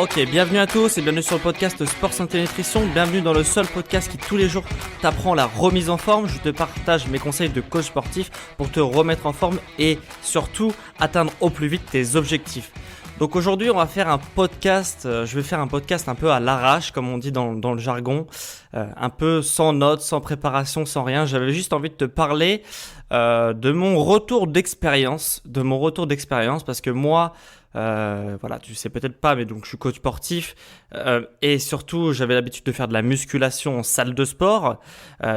Ok, bienvenue à tous et bienvenue sur le podcast Sport Santé Nutrition. Bienvenue dans le seul podcast qui tous les jours t'apprend la remise en forme. Je te partage mes conseils de coach sportif pour te remettre en forme et surtout atteindre au plus vite tes objectifs. Donc aujourd'hui on va faire un podcast, je vais faire un podcast un peu à l'arrache comme on dit dans le jargon, un peu sans notes, sans préparation, sans rien. J'avais juste envie de te parler de mon retour d'expérience, parce que moi, voilà, tu sais peut-être pas, mais donc je suis coach sportif et surtout j'avais l'habitude de faire de la musculation en salle de sport,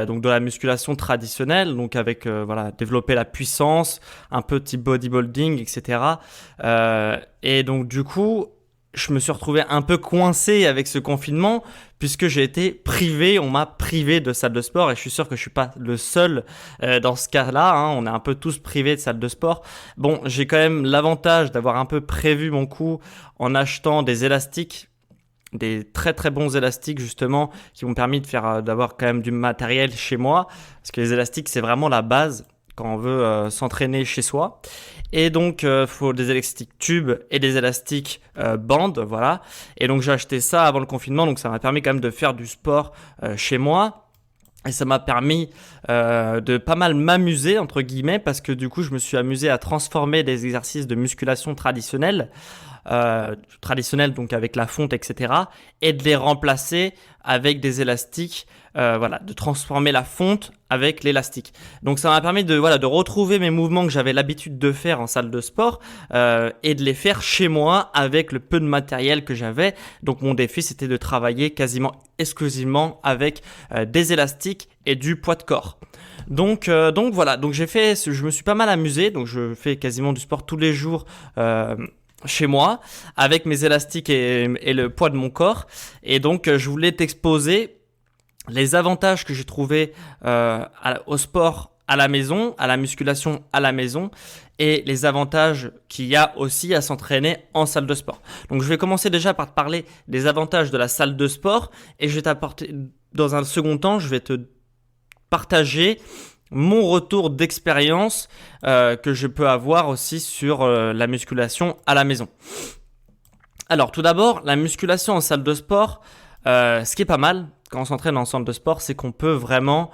donc de la musculation traditionnelle, donc avec voilà, développer la puissance, un peu type bodybuilding, etc. Et donc du coup, je me suis retrouvé un peu coincé avec ce confinement puisque j'ai été privé, on m'a privé de salle de sport et je suis sûr que je suis pas le seul dans ce cas-là, hein, on est un peu tous privés de salle de sport. Bon, j'ai quand même l'avantage d'avoir un peu prévu mon coup en achetant des élastiques, des très très bons élastiques justement qui m'ont permis de faire d'avoir quand même du matériel chez moi parce que les élastiques c'est vraiment la base quand on veut s'entraîner chez soi. Et donc, faut des élastiques tubes et des élastiques bandes, voilà. Et donc, j'ai acheté ça avant le confinement, donc ça m'a permis quand même de faire du sport chez moi. Et ça m'a permis de pas mal m'amuser, entre guillemets, parce que du coup, je me suis amusé à transformer des exercices de musculation traditionnels, donc avec la fonte, etc., et de les remplacer avec des élastiques, voilà, de transformer la fonte avec l'élastique. Donc ça m'a permis de retrouver mes mouvements que j'avais l'habitude de faire en salle de sport et de les faire chez moi avec le peu de matériel que j'avais. Donc mon défi c'était de travailler quasiment exclusivement avec des élastiques et du poids de corps. Donc voilà, donc je me suis pas mal amusé, donc je fais quasiment du sport tous les jours chez moi avec mes élastiques et le poids de mon corps. Et donc je voulais t'exposer les avantages que j'ai trouvés au sport à la maison, à la musculation à la maison et les avantages qu'il y a aussi à s'entraîner en salle de sport. Donc je vais commencer déjà par te parler des avantages de la salle de sport et je vais t'apporter dans un second temps, je vais te partager mon retour d'expérience que je peux avoir aussi sur la musculation à la maison. Alors tout d'abord, la musculation en salle de sport, ce qui est pas mal quand on s'entraîne en salle de sport, c'est qu'on peut vraiment,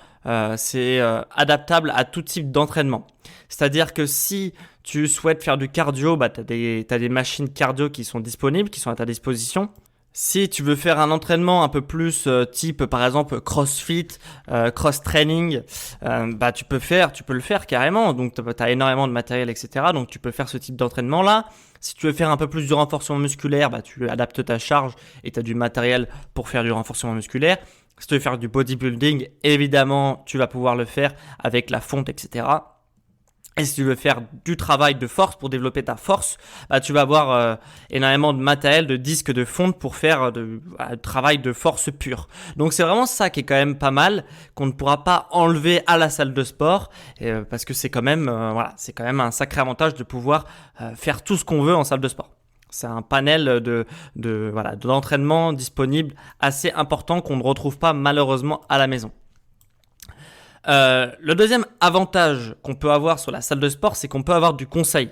c'est adaptable à tout type d'entraînement. C'est-à-dire que si tu souhaites faire du cardio, bah, t'as des machines cardio qui sont disponibles, qui sont à ta disposition. Si tu veux faire un entraînement un peu plus type par exemple CrossFit, cross-training, bah tu peux le faire carrément. Donc tu as énormément de matériel, etc. Donc tu peux faire ce type d'entraînement là. Si tu veux faire un peu plus de renforcement musculaire, bah tu adaptes ta charge et tu as du matériel pour faire du renforcement musculaire. Si tu veux faire du bodybuilding, évidemment tu vas pouvoir le faire avec la fonte, etc. Et si tu veux faire du travail de force pour développer ta force, bah, tu vas avoir énormément de matériel, de disques de fonte pour faire du travail de force pure. Donc c'est vraiment ça qui est quand même pas mal, qu'on ne pourra pas enlever à la salle de sport, parce que c'est quand même, c'est quand même un sacré avantage de pouvoir faire tout ce qu'on veut en salle de sport. C'est un panel d'entraînement disponible assez important qu'on ne retrouve pas malheureusement à la maison. Le deuxième avantage qu'on peut avoir sur la salle de sport, c'est qu'on peut avoir du conseil.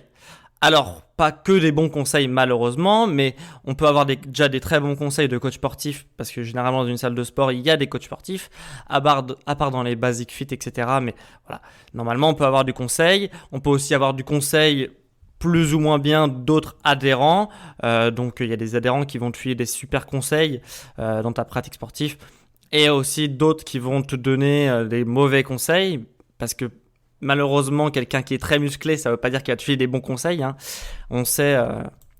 Alors, pas que des bons conseils malheureusement, mais on peut avoir déjà des très bons conseils de coach sportif, parce que généralement dans une salle de sport, il y a des coachs sportifs, à part dans les basic fit, etc. Mais voilà, normalement on peut avoir du conseil. On peut aussi avoir du conseil plus ou moins bien d'autres adhérents. Donc il y a des adhérents qui vont te filer des super conseils dans ta pratique sportive. Et aussi d'autres qui vont te donner des mauvais conseils, parce que malheureusement, quelqu'un qui est très musclé, ça ne veut pas dire qu'il va te filer des bons conseils, hein. On sait,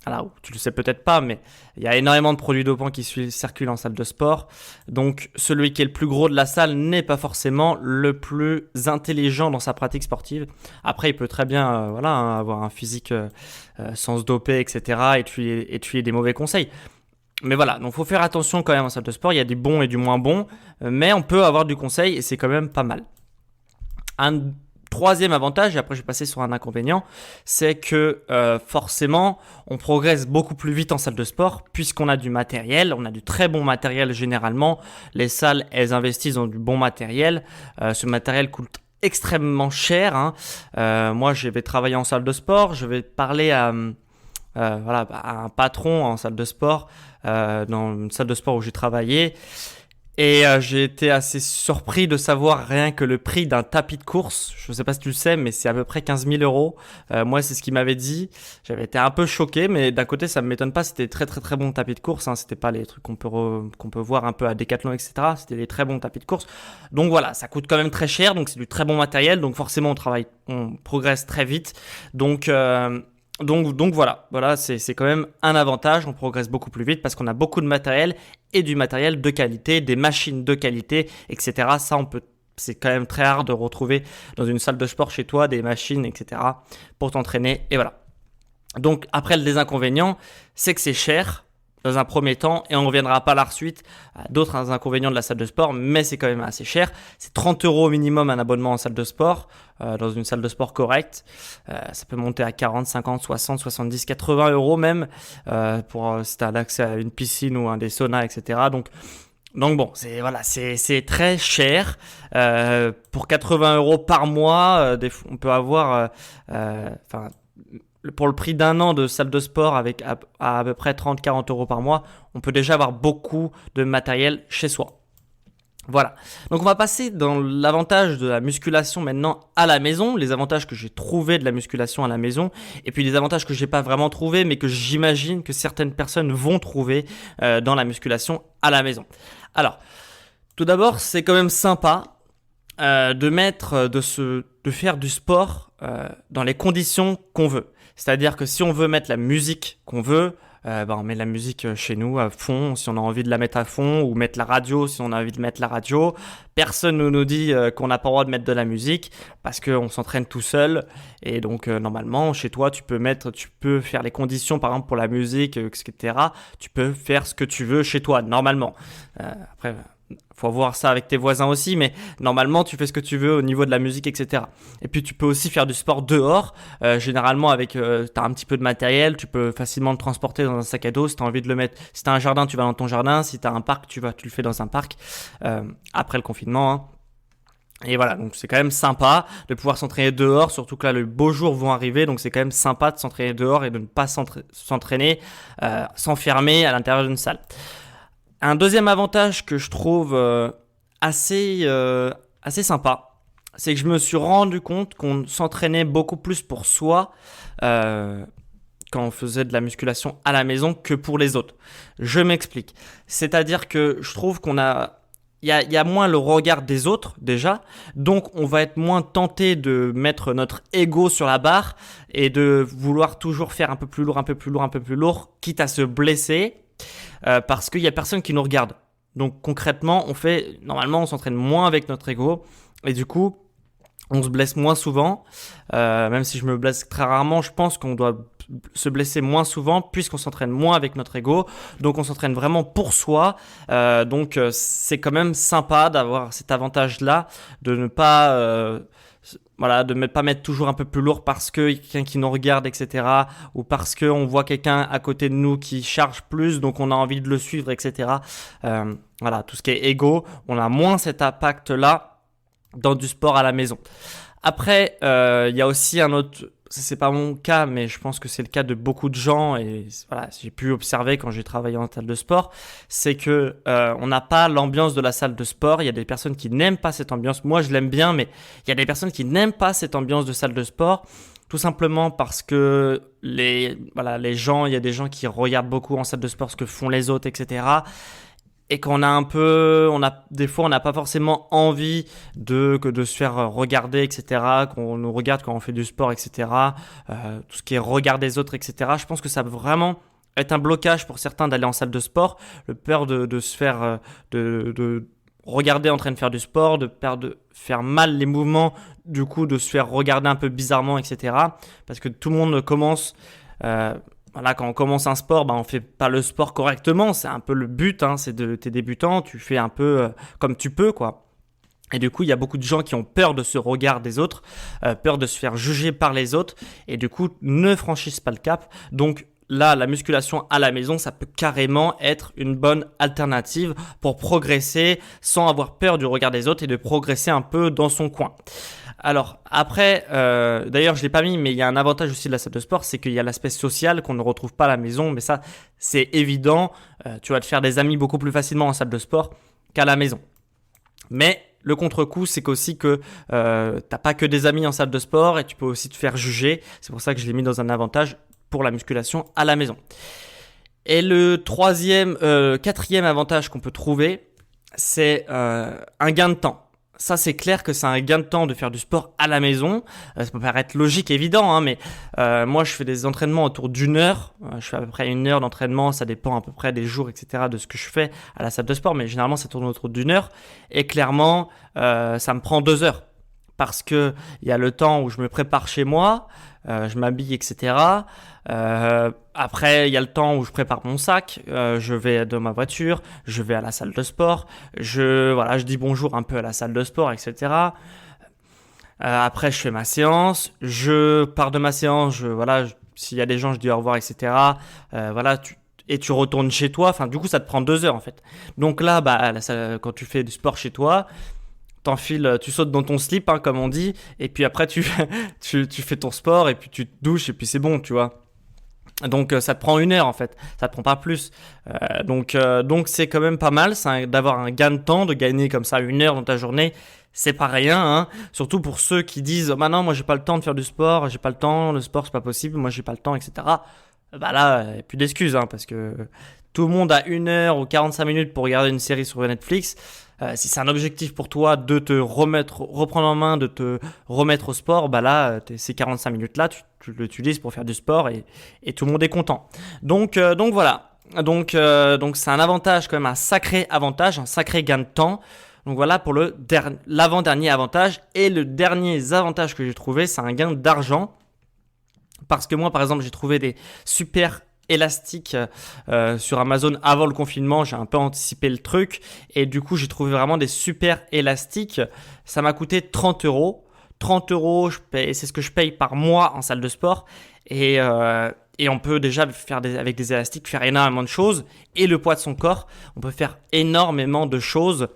alors tu le sais peut-être pas, mais il y a énormément de produits dopants qui circulent en salle de sport. Donc celui qui est le plus gros de la salle n'est pas forcément le plus intelligent dans sa pratique sportive. Après, il peut très bien avoir un physique sans se doper, etc. et te filer des mauvais conseils. Mais voilà, donc faut faire attention quand même en salle de sport, il y a du bon et du moins bon, mais on peut avoir du conseil et c'est quand même pas mal. Un troisième avantage, et après je vais passer sur un inconvénient, c'est que forcément on progresse beaucoup plus vite en salle de sport puisqu'on a du matériel, on a du très bon matériel généralement. Les salles, elles investissent dans du bon matériel, ce matériel coûte extrêmement cher, hein. Moi je vais travailler en salle de sport, je vais parler à un patron en salle de sport dans une salle de sport où j'ai travaillé. Et j'ai été assez surpris de savoir rien que le prix d'un tapis de course. Je ne sais pas si tu le sais, mais c'est à peu près 15 000 euros. Moi, c'est ce qu'il m'avait dit. J'avais été un peu choqué, mais d'un côté, ça ne m'étonne pas. C'était très très très bons tapis de course. C'était pas les trucs qu'on peut voir un peu à Decathlon, etc. C'était des très bons tapis de course. Donc voilà, ça coûte quand même très cher. Donc c'est du très bon matériel. Donc forcément, on progresse très vite. Donc voilà, c'est quand même un avantage, on progresse beaucoup plus vite parce qu'on a beaucoup de matériel et du matériel de qualité, des machines de qualité, etc. C'est quand même très rare de retrouver dans une salle de sport chez toi des machines, etc. pour t'entraîner et voilà. Donc après le désinconvénient, c'est que c'est cher dans un premier temps et on ne reviendra pas à la suite à d'autres inconvénients de la salle de sport, mais c'est quand même assez cher. C'est 30 euros au minimum un abonnement en salle de sport, dans une salle de sport correcte. Ça peut monter à 40, 50, 60, 70, 80 euros même si tu as accès à une piscine ou un des saunas, etc. Donc bon, c'est très cher. Pour 80 euros par mois, on peut avoir pour le prix d'un an de salle de sport avec à peu près 30-40 euros par mois, on peut déjà avoir beaucoup de matériel chez soi. Voilà. Donc on va passer dans l'avantage de la musculation maintenant à la maison, les avantages que j'ai trouvés de la musculation à la maison, et puis les avantages que j'ai pas vraiment trouvés, mais que j'imagine que certaines personnes vont trouver dans la musculation à la maison. Alors, tout d'abord, c'est quand même sympa de faire du sport dans les conditions qu'on veut. C'est-à-dire que si on veut mettre la musique qu'on veut, on met la musique chez nous à fond si on a envie de la mettre à fond, ou mettre la radio si on a envie de mettre la radio. Personne ne nous dit qu'on n'a pas le droit de mettre de la musique parce qu'on s'entraîne tout seul. Et donc normalement chez toi tu peux faire les conditions par exemple pour la musique, etc. Tu peux faire ce que tu veux chez toi normalement. Après faut voir ça avec tes voisins aussi, mais normalement tu fais ce que tu veux au niveau de la musique, etc. Et puis tu peux aussi faire du sport dehors, généralement avec t'as un petit peu de matériel, tu peux facilement le transporter dans un sac à dos si t'as envie de le mettre. Si t'as un jardin, tu vas dans ton jardin. Si t'as un parc, tu le fais dans un parc. Après le confinement, hein. Et voilà, donc c'est quand même sympa de pouvoir s'entraîner dehors, surtout que là les beaux jours vont arriver, donc c'est quand même sympa de s'entraîner dehors et de ne pas s'entraîner, s'enfermer à l'intérieur d'une salle. Un deuxième avantage que je trouve assez sympa, c'est que je me suis rendu compte qu'on s'entraînait beaucoup plus pour soi quand on faisait de la musculation à la maison que pour les autres. Je m'explique. C'est-à-dire que je trouve il y a moins le regard des autres déjà, donc on va être moins tenté de mettre notre ego sur la barre et de vouloir toujours faire un peu plus lourd, quitte à se blesser. Parce qu'il y a personne qui nous regarde. Donc concrètement, normalement on s'entraîne moins avec notre ego et du coup on se blesse moins souvent. Même si je me blesse très rarement, je pense qu'on doit se blesser moins souvent puisqu'on s'entraîne moins avec notre ego. Donc on s'entraîne vraiment pour soi. Donc c'est quand même sympa d'avoir cet avantage-là de ne pas de ne pas mettre toujours un peu plus lourd parce que y a quelqu'un qui nous regarde, etc. Ou parce qu'on voit quelqu'un à côté de nous qui charge plus, donc on a envie de le suivre, etc. Tout ce qui est ego, on a moins cet impact-là dans du sport à la maison. Après, il y a aussi un autre... C'est pas mon cas, mais je pense que c'est le cas de beaucoup de gens et voilà, j'ai pu observer quand j'ai travaillé en salle de sport, c'est que on n'a pas l'ambiance de la salle de sport. Il y a des personnes qui n'aiment pas cette ambiance. Moi, je l'aime bien, mais il y a des personnes qui n'aiment pas cette ambiance de salle de sport, tout simplement parce que il y a des gens qui regardent beaucoup en salle de sport ce que font les autres, etc. Et qu'on des fois, on n'a pas forcément envie de se faire regarder, etc. Qu'on nous regarde quand on fait du sport, etc. Tout ce qui est regard des autres, etc. Je pense que ça peut vraiment être un blocage pour certains d'aller en salle de sport. Le peur de se faire, de regarder en train de faire du sport, de faire mal les mouvements, du coup, de se faire regarder un peu bizarrement, etc. Parce que tout le monde commence, quand on commence un sport, on fait pas le sport correctement. C'est un peu le but, hein, t'es débutant, tu fais un peu comme tu peux, quoi. Et du coup, il y a beaucoup de gens qui ont peur de ce regard des autres, peur de se faire juger par les autres, et du coup, ne franchissent pas le cap. Donc là, la musculation à la maison, ça peut carrément être une bonne alternative pour progresser sans avoir peur du regard des autres et de progresser un peu dans son coin. Alors après, d'ailleurs je l'ai pas mis, mais il y a un avantage aussi de la salle de sport, c'est qu'il y a l'aspect social qu'on ne retrouve pas à la maison, mais ça c'est évident. Tu vas te faire des amis beaucoup plus facilement en salle de sport qu'à la maison. Mais le contre-coup, c'est qu'aussi que t'as pas que des amis en salle de sport et tu peux aussi te faire juger. C'est pour ça que je l'ai mis dans un avantage pour la musculation à la maison. Et le quatrième avantage qu'on peut trouver, c'est un gain de temps. Ça, c'est clair que c'est un gain de temps de faire du sport à la maison. Ça peut paraître logique, évident, hein, mais moi, je fais des entraînements autour d'une heure. Je fais à peu près une heure d'entraînement. Ça dépend à peu près des jours, etc., de ce que je fais à la salle de sport. Mais généralement, ça tourne autour d'une heure. Et clairement, ça me prend 2 heures. Parce que il y a le temps où je me prépare chez moi, je m'habille, etc. Après, il y a le temps où je prépare mon sac, je vais dans ma voiture, je vais à la salle de sport, je dis bonjour un peu à la salle de sport, etc. Après, je fais ma séance, je pars de ma séance, s'il y a des gens, je dis au revoir, etc. Et tu retournes chez toi. Enfin, du coup, ça te prend 2 heures en fait. Donc là, quand tu fais du sport chez toi, t'enfiles, tu sautes dans ton slip, hein, comme on dit, et puis après tu fais ton sport et puis tu te douches et puis c'est bon, tu vois. Donc ça te prend 1 heure en fait, ça te prend pas plus. Donc c'est quand même pas mal d'avoir un gain de temps, de gagner comme ça 1 heure dans ta journée. C'est pas rien, hein. Surtout pour ceux qui disent bah non, moi j'ai pas le temps de faire du sport, j'ai pas le temps, le sport c'est pas possible, moi j'ai pas le temps, etc. Bah là, y a plus d'excuses, hein, parce que tout le monde a 1 heure ou 45 minutes pour regarder une série sur Netflix. Si c'est un objectif pour toi de te reprendre en main, de te remettre au sport, bah là, ces 45 minutes-là, tu l'utilises pour faire du sport et tout le monde est content. Donc voilà. Donc c'est un avantage quand même, un sacré avantage, un sacré gain de temps. Donc voilà pour l'avant-dernier avantage. Et le dernier avantage que j'ai trouvé, c'est un gain d'argent. Parce que moi, par exemple, j'ai trouvé des super élastiques sur Amazon avant le confinement. J'ai un peu anticipé le truc. Et du coup, j'ai trouvé vraiment des super élastiques. Ça m'a coûté 30 euros. 30 euros, c'est ce que je paye par mois en salle de sport. Et on peut déjà avec des élastiques faire énormément de choses. Et le poids de son corps, on peut faire énormément de choses.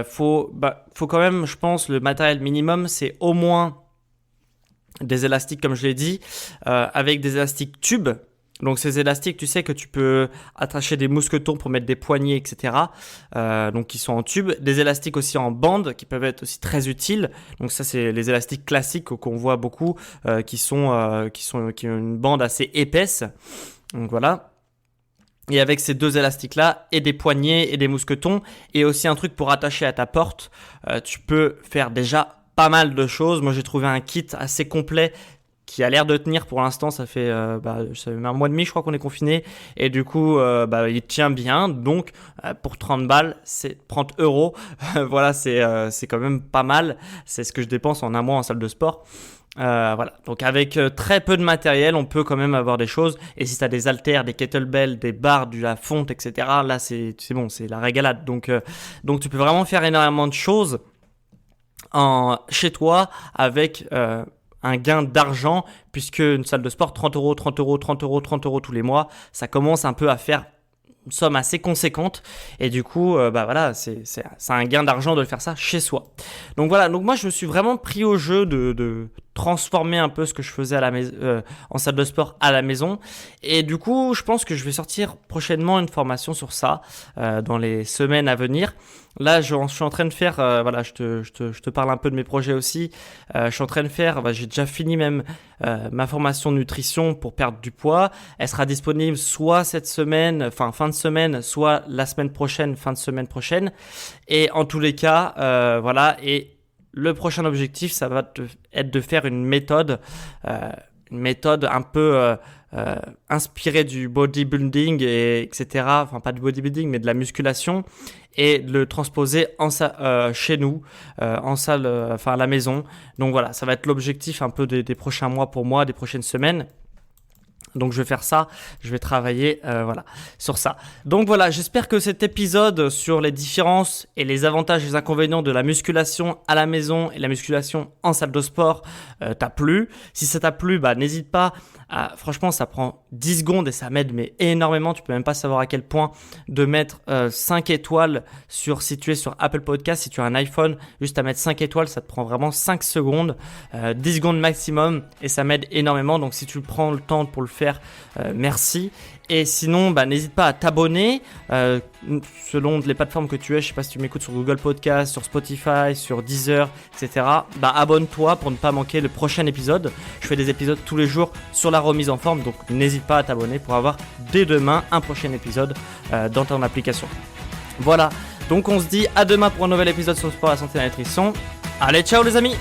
Faut quand même, je pense, le matériel minimum, c'est au moins des élastiques, comme je l'ai dit, avec des élastiques tubes. Donc ces élastiques, tu sais que tu peux attacher des mousquetons pour mettre des poignées, etc. Donc qui sont en tube. Des élastiques aussi en bande qui peuvent être aussi très utiles. Donc ça, c'est les élastiques classiques qu'on voit beaucoup, qui ont une bande assez épaisse. Donc voilà. Et avec ces 2 élastiques-là, et des poignées et des mousquetons, et aussi un truc pour attacher à ta porte, tu peux faire déjà pas mal de choses. Moi, j'ai trouvé un kit assez complet qui a l'air de tenir pour l'instant. Ça fait un mois et demi, je crois qu'on est confiné. Et du coup, il tient bien. Donc, pour 30 balles, c'est 30 euros. Voilà, c'est quand même pas mal. C'est ce que je dépense en un mois en salle de sport. Voilà. Donc, avec très peu de matériel, on peut quand même avoir des choses. Et si tu as des haltères, des kettlebells, des barres, de la fonte, etc., là, c'est bon, c'est la régalade. Donc, tu peux vraiment faire énormément de choses chez toi avec un gain d'argent, puisque une salle de sport, 30 euros, 30 euros, 30 euros, 30 euros tous les mois, ça commence un peu à faire une somme assez conséquente. Et du coup, c'est un gain d'argent de faire ça chez soi. Donc voilà, donc moi je me suis vraiment pris au jeu de transformer un peu ce que je faisais en salle de sport à la maison. Et du coup, je pense que je vais sortir prochainement une formation sur ça dans les semaines à venir. Là, je suis en train de faire, je te parle un peu de mes projets aussi. Je suis en train de faire, j'ai déjà fini même ma formation de nutrition pour perdre du poids. Elle sera disponible soit cette semaine, fin de semaine, soit la semaine prochaine, fin de semaine prochaine. Et en tous les cas, et le prochain objectif, ça va être de faire une méthode un peu inspirée du bodybuilding, etc. Enfin, pas du bodybuilding, mais de la musculation, et de le transposer chez nous, en salle, à la maison. Donc voilà, ça va être l'objectif un peu des prochains mois pour moi, des prochaines semaines. Donc je vais faire ça, je vais travailler sur ça. Donc voilà, j'espère que cet épisode sur les différences et les avantages et les inconvénients de la musculation à la maison et la musculation en salle de sport t'a plu. Si ça t'a plu, n'hésite pas Franchement, ça prend 10 secondes et ça m'aide mais énormément. Tu peux même pas savoir à quel point de mettre 5 étoiles si tu es sur Apple Podcast, si tu as un iPhone, juste à mettre 5 étoiles, ça te prend vraiment 5 secondes, 10 secondes maximum et ça m'aide énormément. Donc si tu prends le temps pour le faire, merci. Et sinon, n'hésite pas à t'abonner selon les plateformes que tu es. Je sais pas si tu m'écoutes sur Google Podcast, sur Spotify, sur Deezer, etc. Abonne-toi pour ne pas manquer le prochain épisode. Je fais des épisodes tous les jours sur la remise en forme, donc n'hésite pas à t'abonner pour avoir dès demain un prochain épisode dans ton application. Voilà, donc on se dit à demain pour un nouvel épisode sur le sport, la santé et la nutrition. Allez, ciao les amis!